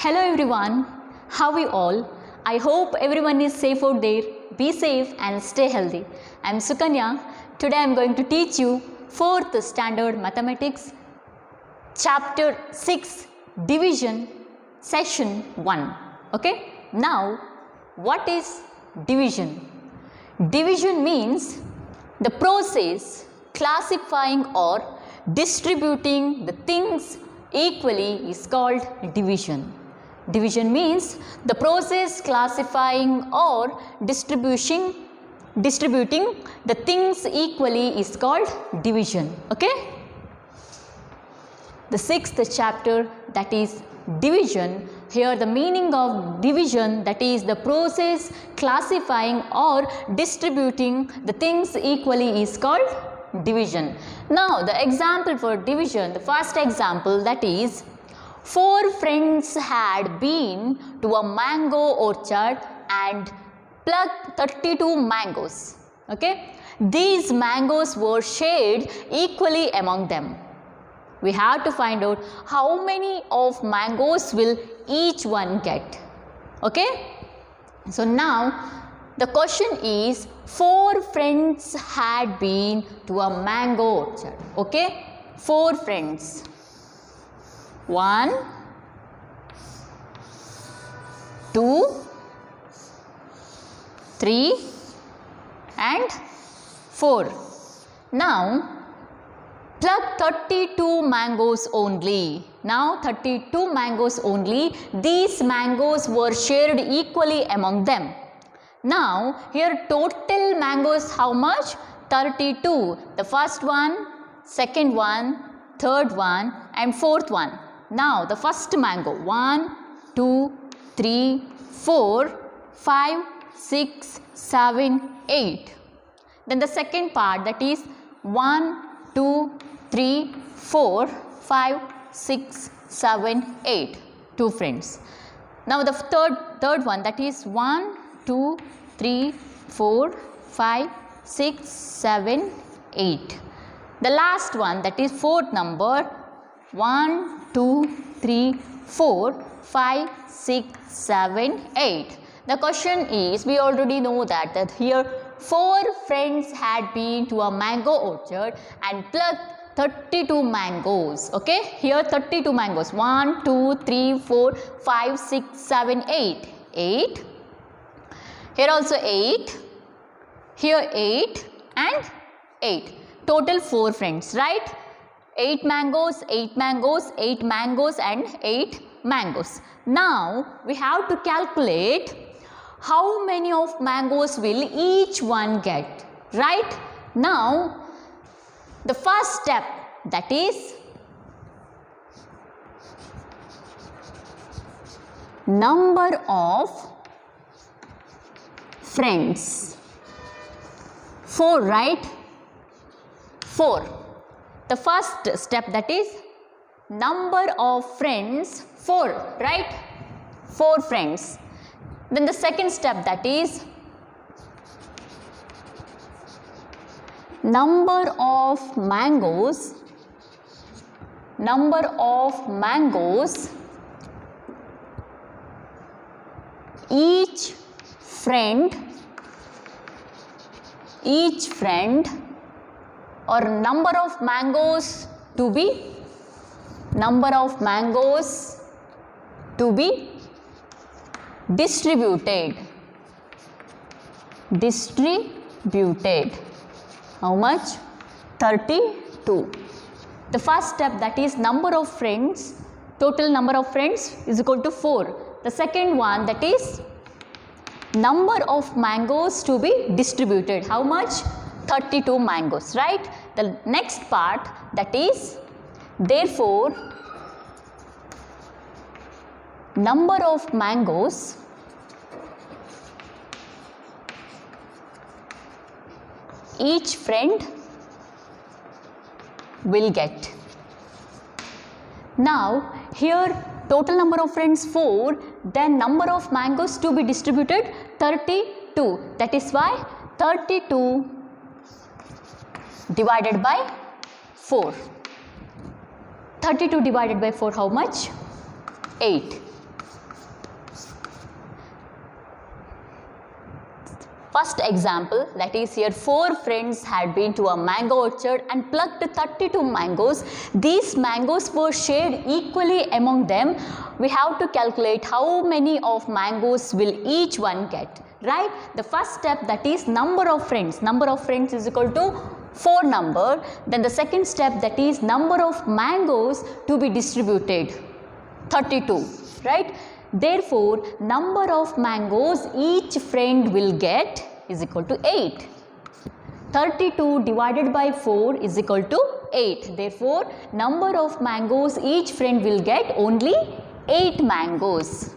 Hello everyone, how are you all? I hope everyone is safe out there. Be safe and stay healthy. I am Sukanya. Today I am going to teach you 4th Standard Mathematics, Chapter 6, Division, Session 1. Okay? Now, what is division? Division means the process classifying or distributing the things equally is called division. Division means the process classifying or distributing the things equally is called division. Okay? The 6th chapter, that is division. Here the meaning of division, that is the process classifying or distributing the things equally is called division. Now the example for division, the first example, that is 4 friends had been to a mango orchard and plucked 32 mangoes. Okay? These mangoes were shared equally among them. We have to find out how many of mangoes will each one get. Okay? So now the question is 4 friends had been to a mango orchard. Okay? 4 friends. 1, 2, 3 and 4. Now pluck 32 mangoes only. Now 32 mangoes only. These mangoes were shared equally among them. Now here total mangoes how much? 32. The first one, second one, third one and fourth one. Now the first mango, 1, 2, 3, 4, 5, 6, 7, 8. Then the second part, that is 1, 2, 3, 4, 5, 6, 7, 8. 2 friends. Now the third one, that is 1, 2, 3, 4, 5, 6, 7, 8. The last one, that is fourth number, 1, 2, 3, 4, 5, 6, 7, 8. The question is, we already know that here 4 friends had been to a mango orchard and plucked 32 mangoes. Okay, here 32 mangoes, 1, 2, 3, 4, 5, 6, 7, 8. 8. Here also 8. Here 8 and 8. Total 4 friends, right? 8 mangoes, 8 mangoes, 8 mangoes and 8 mangoes. Now we have to calculate how many of mangoes will each one get, right? Now the first step, that is number of friends. 4, right? 4. The first step, that is number of friends, 4, right? 4 friends. Then the second step, that is number of mangoes. Number of mangoes each friend or number of mangoes to be distributed. How much? 32. The first step, that is number of friends, total number of friends is equal to 4. The second one, that is number of mangoes to be distributed. How much? 32 mangoes, right? The next part, that is therefore number of mangoes each friend will get. Now here total number of friends 4, then number of mangoes to be distributed 32. That is why 32 divided by 4. 32 divided by 4 how much? 8. First example, that is here 4 friends had been to a mango orchard and plucked 32 mangoes. These mangoes were shared equally among them. We have to calculate how many of mangoes will each one get, right? The first step, that is number of friends. Number of friends is equal to 4 number. Then the second step, that is number of mangoes to be distributed, 32, right? Therefore, number of mangoes each friend will get is equal to 8. 32 divided by 4 is equal to 8. Therefore, number of mangoes each friend will get only 8 mangoes.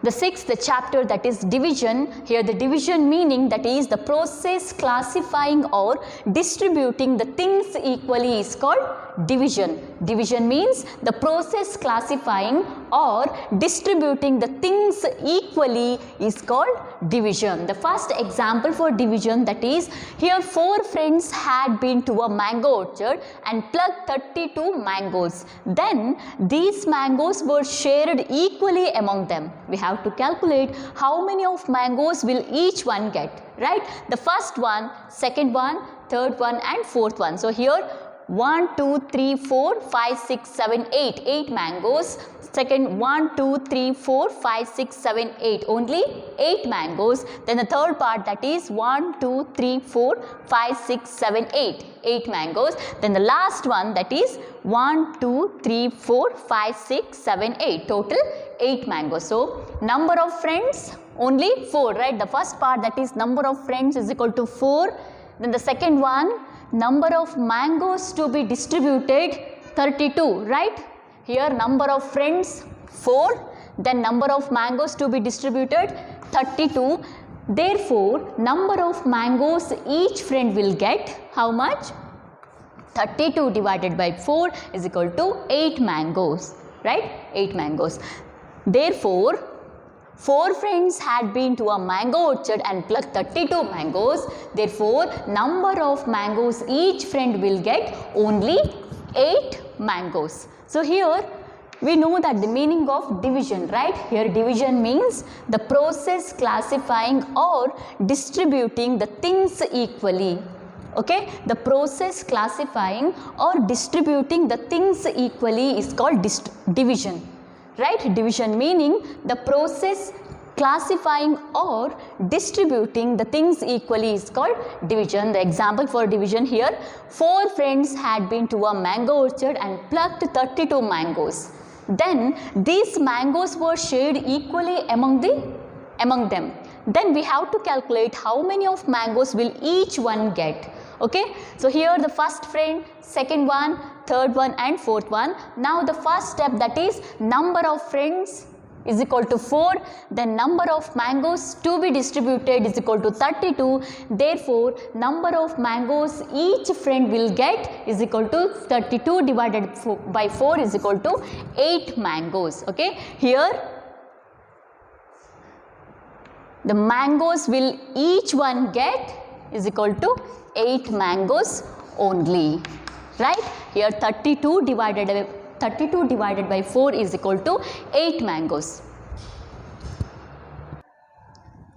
The sixth chapter, that is division. Here the division meaning, that is the process classifying or distributing the things equally is called division. Division means the process classifying or distributing the things equally is called division. The first example for division, that is here 4 friends had been to a mango orchard and plucked 32 mangoes. Then these mangoes were shared equally among them. We have to calculate how many of mangoes will each one get, right? The first one, second one, third one and fourth one. So here 1, 2, 3, 4, 5, 6, 7, 8. 8 mangoes. Second 1, 2, 3, 4, 5, 6, 7, 8. Only 8 mangoes. Then the third part, that is 1, 2, 3, 4, 5, 6, 7, 8. 8 mangoes. Then the last one, that is 1, 2, 3, 4, 5, 6, 7, 8. Total 8 mangoes. So number of friends only 4, right? The first part, that is number of friends is equal to 4. Then the second one, number of mangoes to be distributed 32, right? Here number of friends 4, then number of mangoes to be distributed 32. Therefore, number of mangoes each friend will get how much? 32 divided by 4 is equal to 8 mangoes, right? 8 mangoes. Therefore, 4 friends had been to a mango orchard and plucked 32 mangoes. Therefore, number of mangoes each friend will get only 8 mangoes. So here we know that the meaning of division, right? Here division means the process classifying or distributing the things equally. Okay, the process classifying or distributing the things equally is called division. Right? Division meaning the process classifying or distributing the things equally is called division. The example for division here, 4 friends had been to a mango orchard and plucked 32 mangoes. Then these mangoes were shared equally among them. Then we have to calculate how many of mangoes will each one get. Okay, so here the first friend, second one, third one and fourth one. Now the first step, that is number of friends is equal to 4, then number of mangoes to be distributed is equal to 32. Therefore, number of mangoes each friend will get is equal to 32 divided by 4 is equal to 8 mangoes. Okay, here the mangoes will each one get is equal to 8 mangoes only, right? Here 32 divided by 4 is equal to 8 mangoes.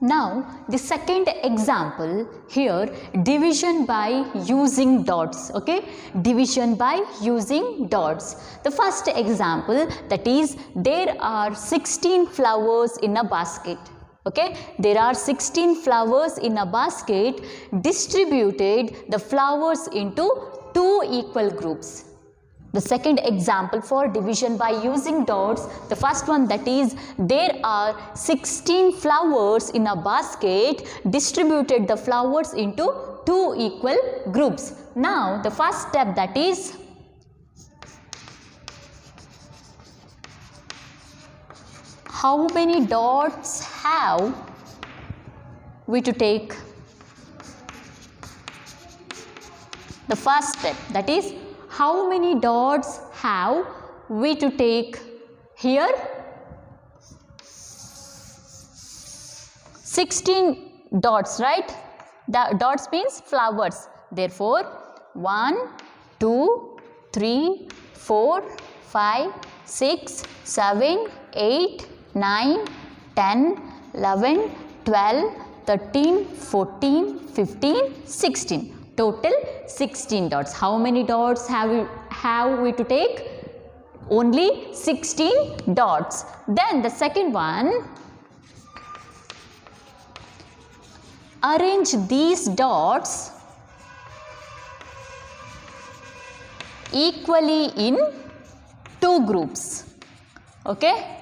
Now the second example here, division by using dots. Okay, division by using dots. The first example, that is there are 16 flowers in a basket. Okay, there are 16 flowers in a basket. Distributed the flowers into 2 equal groups. The second example for division by using dots, the first one, that is there are 16 flowers in a basket. Distributed the flowers into 2 equal groups. Now the first step, that is how many dots have we to take? The first step, that is how many dots have we to take? Here 16 dots, right? The dots means flowers. Therefore 1, 2, 3, 4, 5, 6, 7, 8, 9, 10, 11, 12, 13, 14, 15, 16. Total 16 dots. How many dots have we to take? Only 16 dots. Then the second one, arrange these dots equally in two groups. Okay?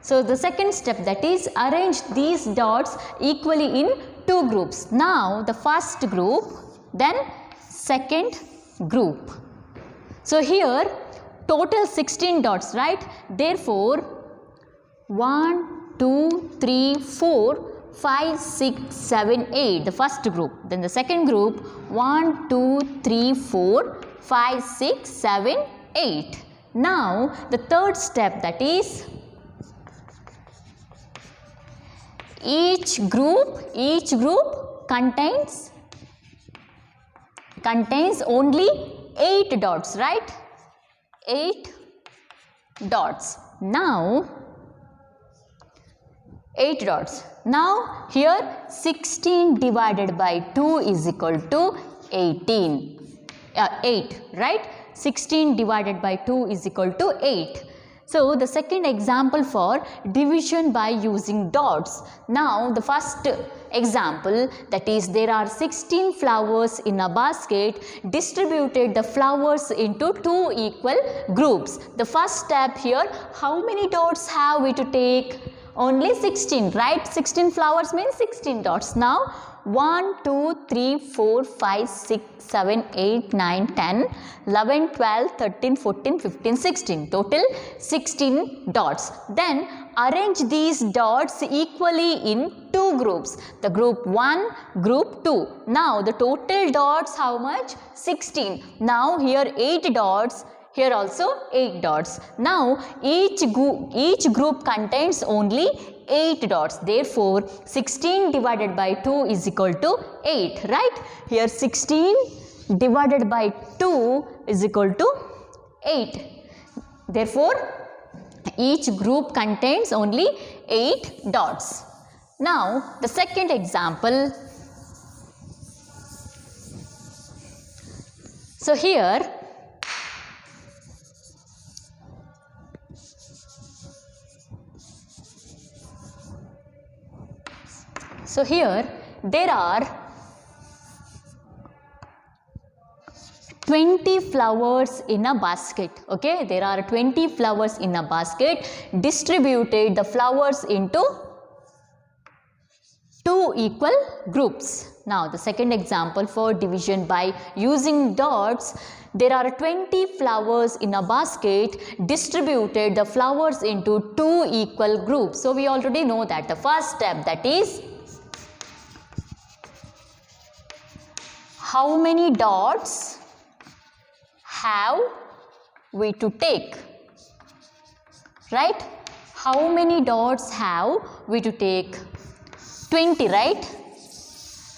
So the second step, that is arrange these dots equally in two groups. Now the first group, then second group. So here total 16 dots, right? Therefore 1, 2, 3, 4, 5, 6, 7, 8, the first group. Then the second group, 1, 2, 3, 4, 5, 6, 7, 8. Now the third step, that is each group contains only 8 dots, right? 8 dots. Now 8 dots. Now here 16 divided by 2 is equal to 18. 8, right? 16 divided by 2 is equal to 8. So the second example for division by using dots. Now the first example, that is there are 16 flowers in a basket. Distributed the flowers into two equal groups. The first step here, how many dots have we to take? Only 16, right? 16 flowers means 16 dots. Now 1, 2, 3, 4, 5, 6, 7, 8, 9, 10, 11, 12, 13, 14, 15, 16. Total 16 dots. Then arrange these dots equally in two groups. The group 1, group 2. Now the total dots how much? 16. Now here 8 dots. Here also 8 dots. Now each group contains only 8 dots. Therefore 16 divided by 2 is equal to 8, right? Here 16 divided by 2 is equal to 8. Therefore each group contains only 8 dots. Now the second example. So here there are 20 flowers in a basket. Okay, there are 20 flowers in a basket. Distributed the flowers into two equal groups. Now the second example for division by using dots. There are 20 flowers in a basket. Distributed the flowers into two equal groups. So we already know that the first step, that is how many dots have we to take, right? How many dots have we to take? 20, right?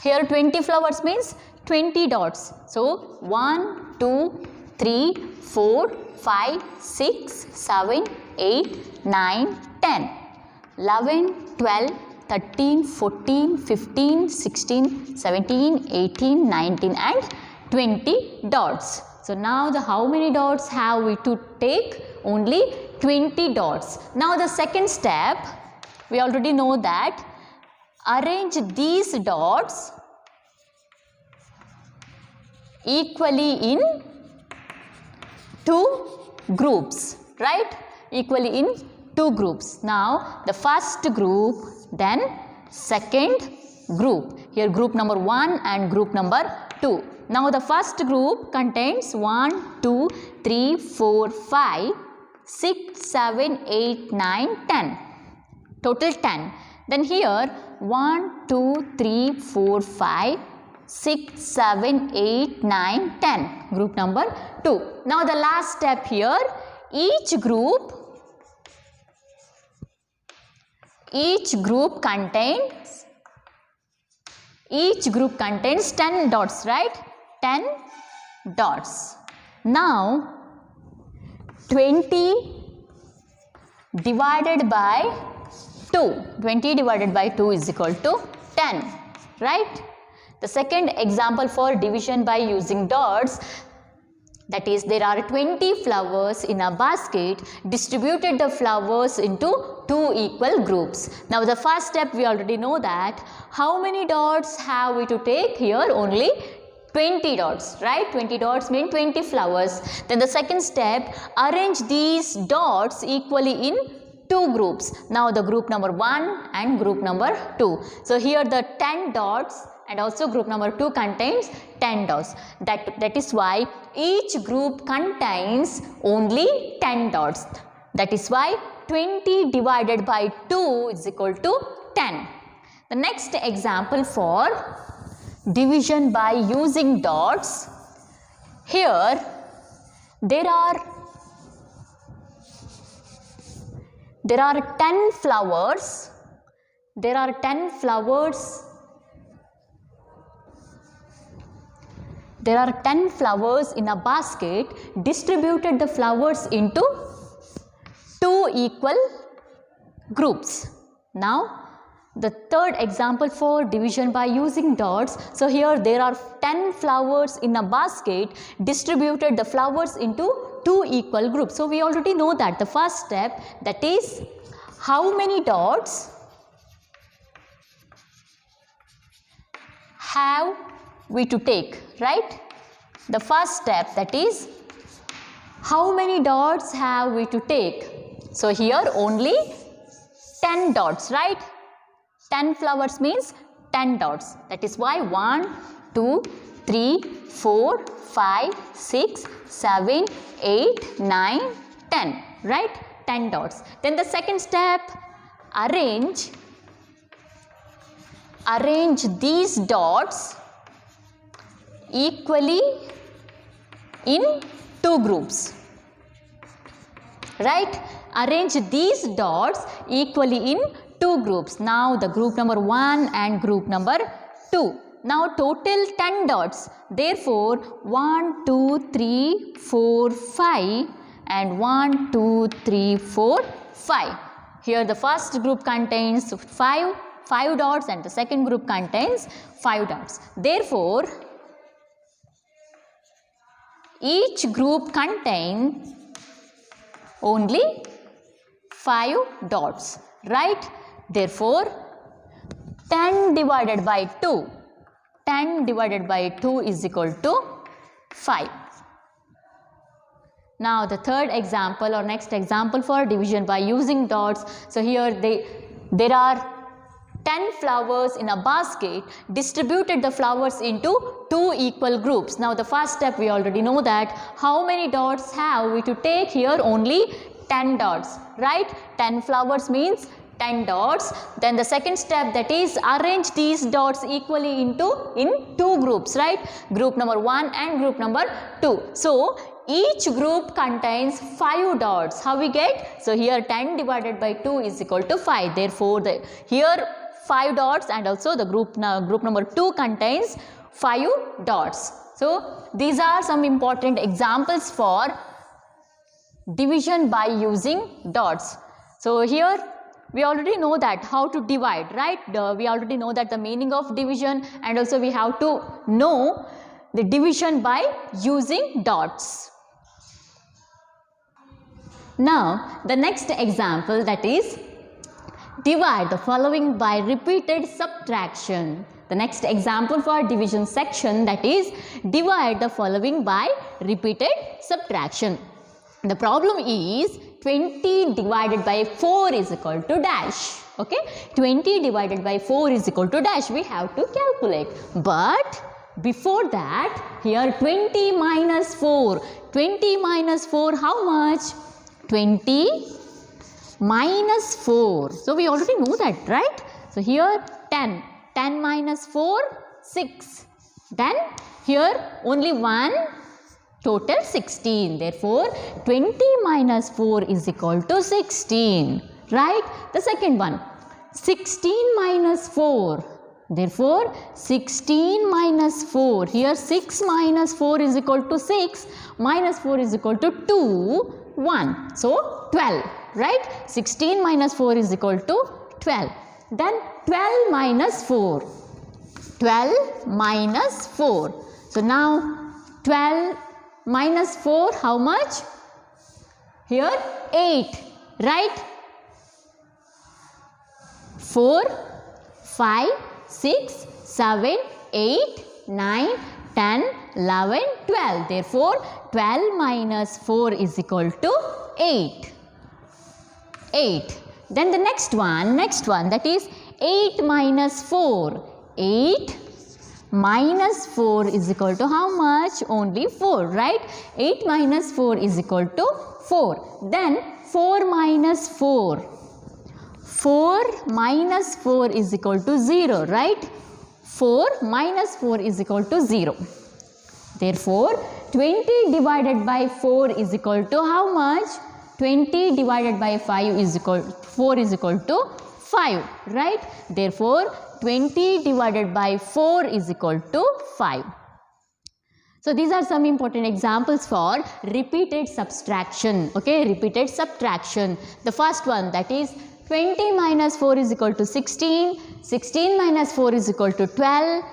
Here 20 flowers means 20 dots. So 1, 2, 3, 4, 5, 6, 7, 8, 9, 10, 11, 12, 13, 14, 15, 16, 17, 18, 19 and 20 dots. So now the how many dots have we to take? Only 20 dots. Now the second step, we already know that arrange these dots equally in two groups, right? Equally in two groups. Now the first group, then second group. Here group number 1 and group number 2. Now the first group contains 1, 2, 3, 4, 5, 6, 7, 8, 9, 10. Total 10. Then here 1, 2, 3, 4, 5, 6, 7, 8, 9, 10. Group number 2. Now the last step here, each group contains 10 dots, right? 10 dots. Now 20 divided by 2. 20 divided by 2 is equal to 10, right? The second example for division by using dots, that is, there are 20 flowers in a basket, distributed the flowers into 2 equal groups. Now the first step we already know that. How many dots have we to take? Here only 20 dots, right? 20 dots mean 20 flowers. Then the second step, arrange these dots equally in 2 groups. Now the group number 1 and group number 2. So here the 10 dots and also group number 2 contains 10 dots. That is why each group contains only 10 dots. That is why 20 divided by 2 is equal to 10. The next example for division by using dots. Here there are 10 flowers. There are 10 flowers. There are 10 flowers in a basket. Distributed the flowers into 2 equal groups. Now the third example for division by using dots. So here there are 10 flowers in a basket. Distributed the flowers into 2 equal groups. So we already know that the first step, that is, how many dots have we to take, right? The first step, that is, how many dots have we to take? So here only 10 dots, right? 10 flowers means 10 dots. That is why 1, 2, 3, 4, 5, 6, 7, 8, 9, 10, right? 10 dots. Then the second step, arrange these dots equally in 2 groups, right? Arrange these dots equally in 2 groups. Now the group number 1 and group number 2. Now total 10 dots. Therefore 1, 2, 3, 4, 5 and 1, 2, 3, 4, 5. Here the first group contains 5 dots and the second group contains 5 dots. Therefore each group contains only 5 dots, right? Therefore 10 divided by 2. 10 divided by 2 is equal to 5. Now the third example or next example for division by using dots. So here there are 10 flowers in a basket. Distributed the flowers into 2 equal groups. Now the first step we already know that. How many dots have we to take? Here only 10 dots, right? 10 flowers means 10 dots. Then the second step, that is, arrange these dots equally in 2 groups, right? Group number 1 and group number 2. So each group contains 5 dots. How we get? So here 10 divided by 2 is equal to 5. Therefore here 5 dots and also the group number 2 contains 5 dots. So these are some important examples for division by using dots. So here we already know that how to divide, right? We already know that the meaning of division, and also we have to know the division by using dots. Now the next example, that is, divide the following by repeated subtraction. The next example for division section, that is, divide the following by repeated subtraction. The problem is 20 divided by 4 is equal to dash. Okay, 20 divided by 4 is equal to dash. We have to calculate. But before that, here 20 minus 4. 20 minus 4, how much? 20 minus 4. So we already know that, right? So here 10. 10 minus 4, 6. Then here only 1. Total 16. Therefore 20 minus 4 is equal to 16, right? The second one, 16 minus 4. Therefore 16 minus 4. Here 6 minus 4 is equal to 6. Minus 4 is equal to 2, 1. So 12, right? 16 minus 4 is equal to 12. Then 12 minus 4. 12 minus 4. So now 12 minus 4, how much? Here 8, right? 4, 5, 6, 7, 8, 9, 10, 11, 12. Therefore, 12 minus 4 is equal to 8. 8. Then the next one that is 8 minus 4. 8 minus 4 is equal to how much? Only 4, right? 8 minus 4 is equal to 4. Then 4 minus 4. 4 minus 4 is equal to 0, right? 4 minus 4 is equal to 0. Therefore, 20 divided by 4 is equal to how much? 20 divided by 4 is equal to 5, right? Therefore, 20 divided by 4 is equal to 5. So these are some important examples for repeated subtraction. Okay, repeated subtraction. The first one, that is 20 minus 4 is equal to 16. 16 minus 4 is equal to 12.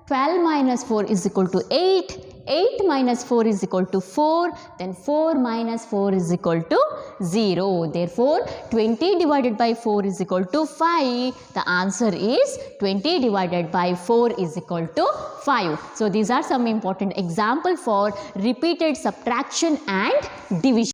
12 minus 4 is equal to 8. 8 minus 4 is equal to 4. Then 4 minus 4 is equal to 0. Therefore, 20 divided by 4 is equal to 5. The answer is 20 divided by 4 is equal to 5. So these are some important examples for repeated subtraction and division.